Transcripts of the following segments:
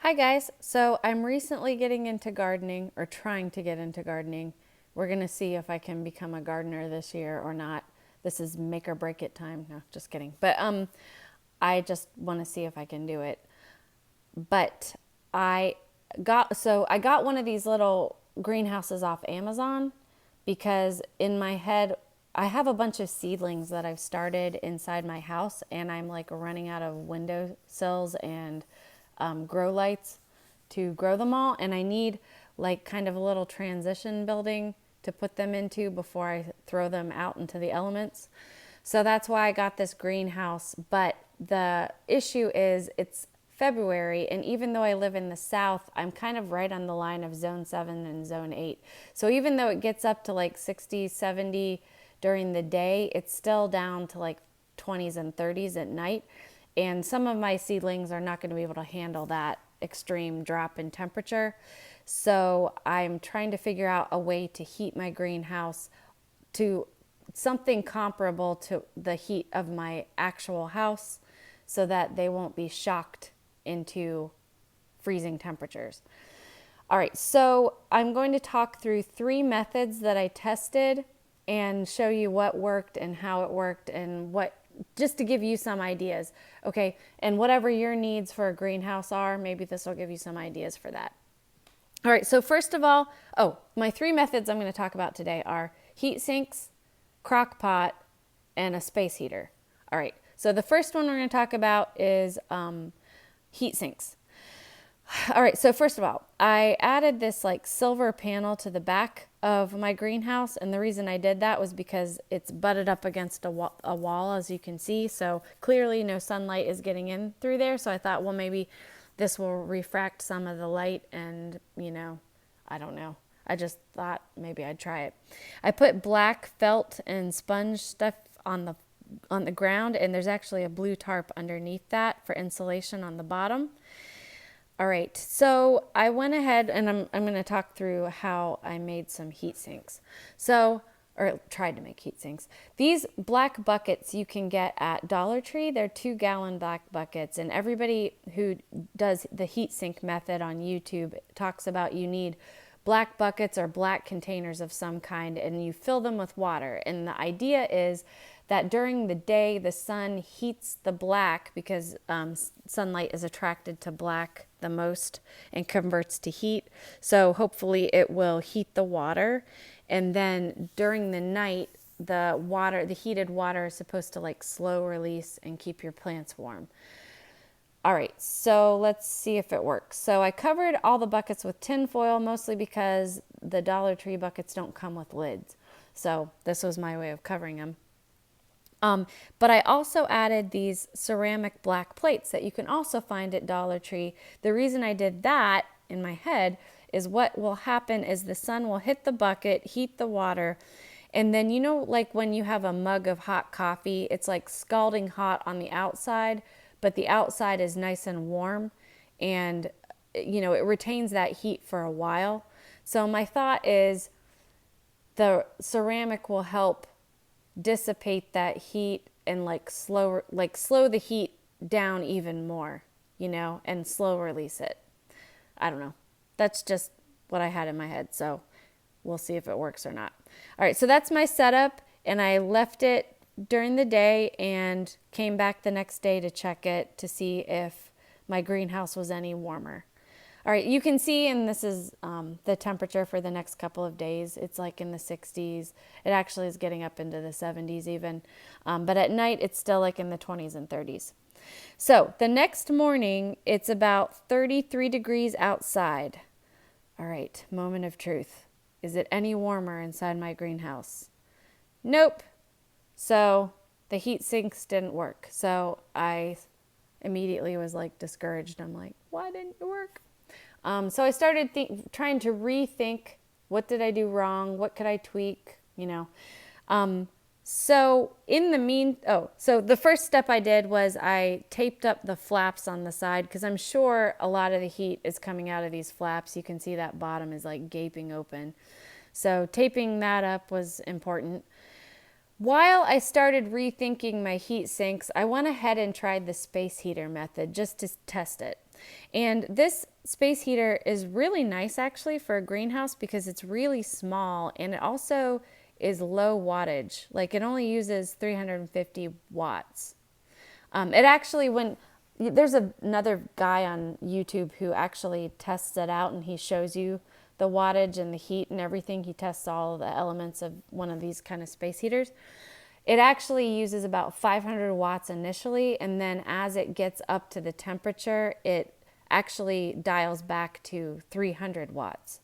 Hi guys, so I'm recently getting into gardening or trying to get into gardening. We're gonna see if I can become a gardener this year or not. This is make or break it time. No, just kidding. But I just want to see if I can do it. But I got one of these little greenhouses off Amazon because in my head I have a bunch of seedlings that I've started inside my house and I'm like running out of window sills and grow lights to grow them all, and I need like kind of a little transition building to put them into before I throw them out into the elements. So that's why I got this greenhouse. But the issue is it's February, and even though I live in the south, I'm kind of right on the line of zone 7 and zone 8. So even though it gets up to like 60, 70 during the day, it's still down to like 20s and 30s at night. And some of my seedlings are not going to be able to handle that extreme drop in temperature. So I'm trying to figure out a way to heat my greenhouse to something comparable to the heat of my actual house so that they won't be shocked into freezing temperatures. All right, so I'm going to talk through 3 methods that I tested and show you what worked and how it worked and what, just to give you some ideas. Okay, and whatever your needs for a greenhouse are, maybe this will give you some ideas for that. All right, so first of all, my 3 methods I'm going to talk about today are heat sinks, crock pot, and a space heater. All right, so the first one we're going to talk about is heat sinks. All right, so first of all, I added this like silver panel to the back of my greenhouse, and the reason I did that was because it's butted up against a wall, as you can see, so clearly no sunlight is getting in through there. So I thought, well, maybe this will refract some of the light, and I don't know. I just thought maybe I'd try it. I put black felt and sponge stuff on the ground, and there's actually a blue tarp underneath that for insulation on the bottom. All right, so I went ahead and I'm going to talk through how I made some heat sinks. Or tried to make heat sinks. These black buckets you can get at Dollar Tree. They're 2-gallon black buckets, and everybody who does the heat sink method on YouTube talks about you need black buckets or black containers of some kind, and you fill them with water. And the idea is that during the day the sun heats the black because sunlight is attracted to black the most and converts to heat. So hopefully it will heat the water, and then during the night the heated water is supposed to like slow release and keep your plants warm. All right, so let's see if it works. So I covered all the buckets with tin foil, mostly because the Dollar Tree buckets don't come with lids. So this was my way of covering them. But I also added these ceramic black plates that you can also find at Dollar Tree. The reason I did that in my head is what will happen is the sun will hit the bucket, heat the water, and then like when you have a mug of hot coffee, it's like scalding hot on the outside, but the outside is nice and warm, and it retains that heat for a while. So my thought is the ceramic will help dissipate that heat and slow the heat down even more, and slow release it. I don't know. That's just what I had in my head, so we'll see if it works or not. All right, so that's my setup, and I left it during the day and came back the next day to check it to see if my greenhouse was any warmer. All right, you can see, and this is the temperature for the next couple of days. It's like in the 60s. It actually is getting up into the 70s even. But at night, it's still like in the 20s and 30s. So the next morning, it's about 33 degrees outside. All right, moment of truth. Is it any warmer inside my greenhouse? Nope. So the heat sinks didn't work. So I immediately was like discouraged. I'm like, why didn't it work? So I started trying to rethink, what did I do wrong? What could I tweak? So the first step I did was I taped up the flaps on the side because I'm sure a lot of the heat is coming out of these flaps. You can see that bottom is like gaping open. So taping that up was important. While I started rethinking my heat sinks, I went ahead and tried the space heater method just to test it. And this space heater is really nice actually for a greenhouse because it's really small and it also is low wattage. Like it only uses 350 watts. It actually, when there's another guy on YouTube who actually tests it out and he shows you the wattage and the heat and everything. He tests all the elements of one of these kind of space heaters. It actually uses about 500 watts initially, and then as it gets up to the temperature, it actually dials back to 300 watts.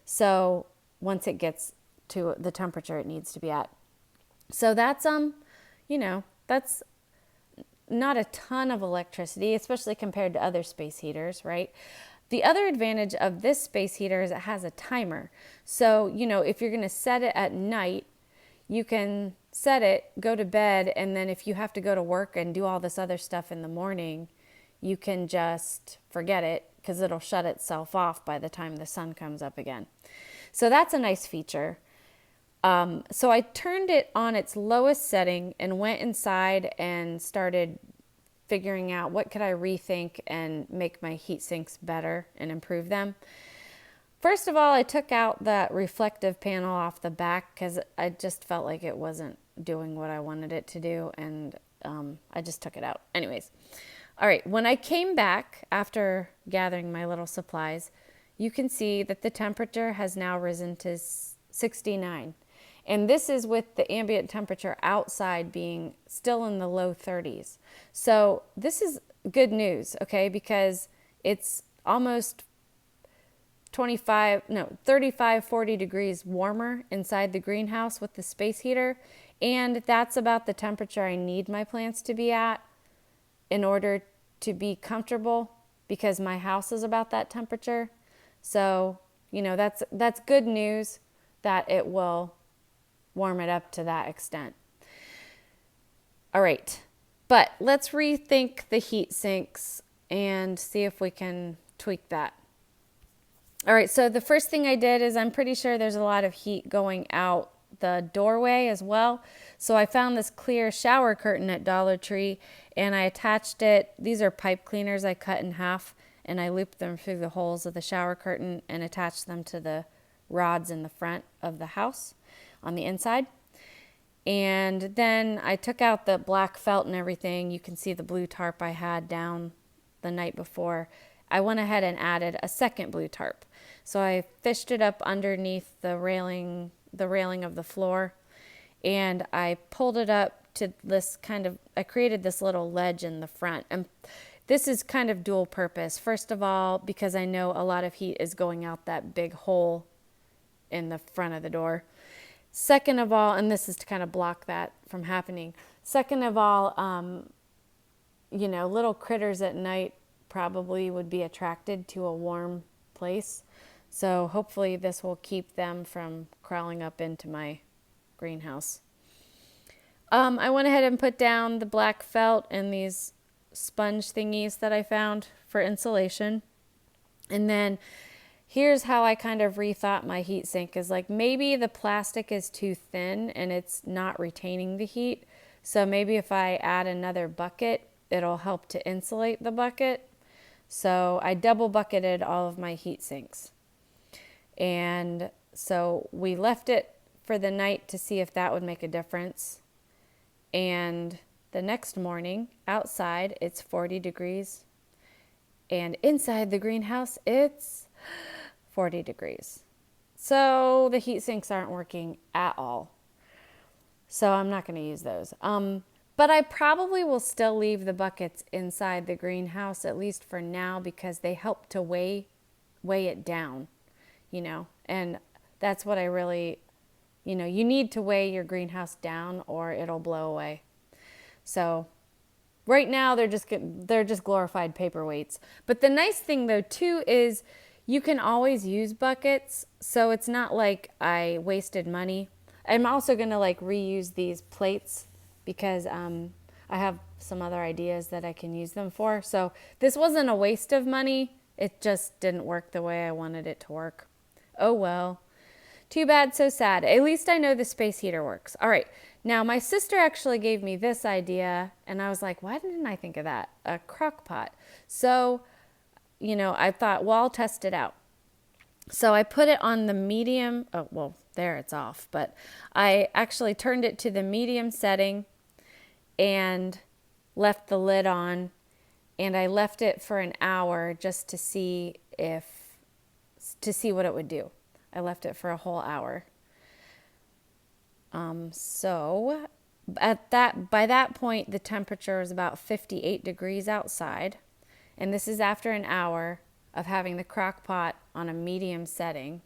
So once it gets to the temperature it needs to be at. So that's, that's not a ton of electricity, especially compared to other space heaters, right? The other advantage of this space heater is it has a timer. So, if you're going to set it at night, you can set it, go to bed, and then if you have to go to work and do all this other stuff in the morning, you can just forget it because it'll shut itself off by the time the sun comes up again. So that's a nice feature. So I turned it on its lowest setting and went inside and started figuring out what could I rethink and make my heat sinks better and improve them. First of all, I took out that reflective panel off the back because I just felt like it wasn't doing what I wanted it to do, and I just took it out. Anyways, all right, when I came back after gathering my little supplies, you can see that the temperature has now risen to 69. And this is with the ambient temperature outside being still in the low 30s. So this is good news, okay, because it's almost 35, 40 degrees warmer inside the greenhouse with the space heater. And that's about the temperature I need my plants to be at in order to be comfortable, because my house is about that temperature. So, that's good news that it will warm it up to that extent. All right, but let's rethink the heat sinks and see if we can tweak that. All right, so the first thing I did is I'm pretty sure there's a lot of heat going out the doorway as well. So I found this clear shower curtain at Dollar Tree and I attached it. These are pipe cleaners I cut in half and I looped them through the holes of the shower curtain and attached them to the rods in the front of the house on the inside. And then I took out the black felt and everything. You can see the blue tarp I had down the night before. I went ahead and added a second blue tarp. So I fished it up underneath the railing of the floor, and I pulled it up to this I created this little ledge in the front. And this is kind of dual purpose. First of all, because I know a lot of heat is going out that big hole in the front of the door. Second of all, and this is to kind of block that from happening. Second of all, little critters at night probably would be attracted to a warm place. So hopefully this will keep them from crawling up into my greenhouse. I went ahead and put down the black felt and these sponge thingies that I found for insulation. And then here's how I kind of rethought my heat sink is like maybe the plastic is too thin and it's not retaining the heat. So maybe if I add another bucket, it'll help to insulate the bucket. So I double bucketed all of my heat sinks. And so we left it for the night to see if that would make a difference. And the next morning outside, it's 40 degrees. And inside the greenhouse, it's 40 degrees. So the heat sinks aren't working at all. So I'm not going to use those. But I probably will still leave the buckets inside the greenhouse, at least for now, because they help to weigh it down, and that's what I really, you need to weigh your greenhouse down or it'll blow away. So right now they're just glorified paperweights. But the nice thing though too is you can always use buckets, so it's not like I wasted money. I'm also going to reuse these plates because I have some other ideas that I can use them for. So this wasn't a waste of money. It just didn't work the way I wanted it to work. Oh well. Too bad, so sad. At least I know the space heater works. All right. Now my sister actually gave me this idea and I was like, why didn't I think of that? A crock pot. So I thought, well, I'll test it out. So I put it on the medium. Oh, well, there it's off. But I actually turned it to the medium setting and left the lid on. And I left it for an hour just to see what it would do. I left it for a whole hour. So by that point, the temperature was about 58 degrees outside. And this is after an hour of having the crock pot on a medium setting.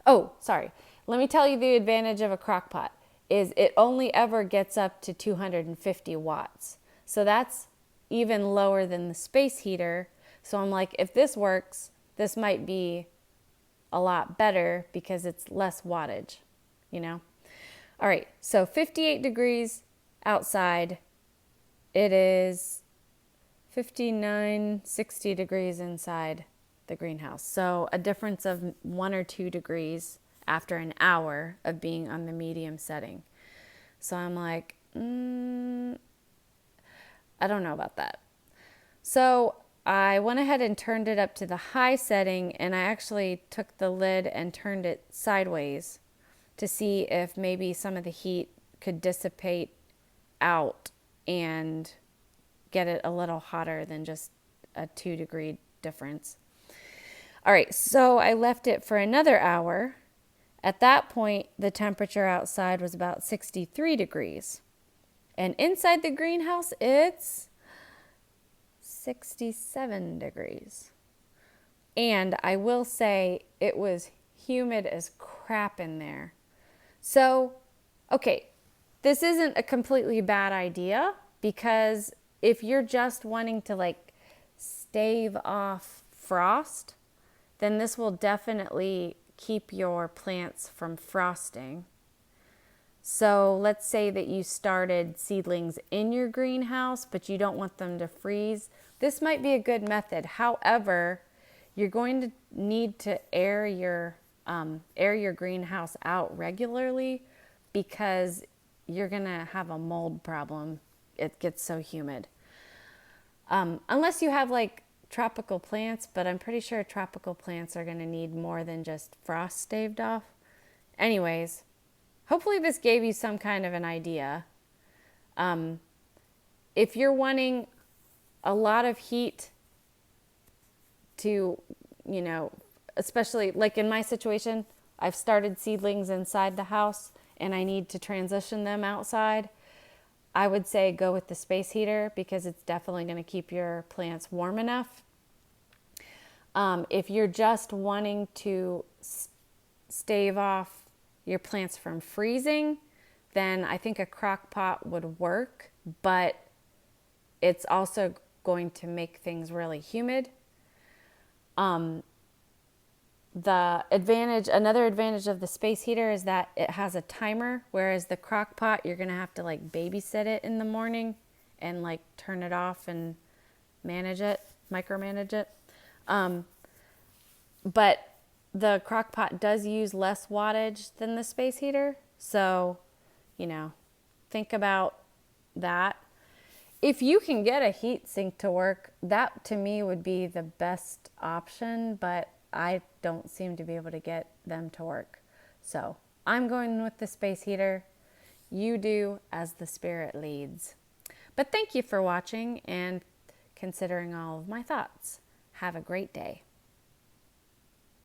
Oh, sorry. Let me tell you the advantage of a crock pot is it only ever gets up to 250 watts. So that's even lower than the space heater. So I'm like, if this works, this might be a lot better because it's less wattage, All right, so 58 degrees outside. It is 59, 60 degrees inside the greenhouse. So a difference of 1 or 2 degrees after an hour of being on the medium setting. So I'm like, I don't know about that. So I went ahead and turned it up to the high setting, and I actually took the lid and turned it sideways to see if maybe some of the heat could dissipate out and get it a little hotter than just a 2-degree difference. All right, so I left it for another hour. At that point, the temperature outside was about 63 degrees. And inside the greenhouse, it's 67 degrees. And I will say it was humid as crap in there. So, okay, this isn't a completely bad idea because if you're just wanting to stave off frost, then this will definitely keep your plants from frosting. So let's say that you started seedlings in your greenhouse, but you don't want them to freeze. This might be a good method. However, you're going to need to air your greenhouse out regularly because you're going to have a mold problem. It gets so humid. Unless you have tropical plants, but I'm pretty sure tropical plants are going to need more than just frost staved off. Anyways, hopefully this gave you some kind of an idea. If you're wanting a lot of heat to, especially in my situation, I've started seedlings inside the house and I need to transition them outside. I would say go with the space heater because it's definitely going to keep your plants warm enough. If you're just wanting to stave off your plants from freezing, then I think a crock pot would work, but it's also going to make things really humid. Another advantage of the space heater is that it has a timer, whereas the crock pot, you're going to have to babysit it in the morning and turn it off and micromanage it. But the crock pot does use less wattage than the space heater. So, think about that. If you can get a heat sink to work, that to me would be the best option, but I don't seem to be able to get them to work. So I'm going with the space heater. You do as the spirit leads. But thank you for watching and considering all of my thoughts. Have a great day.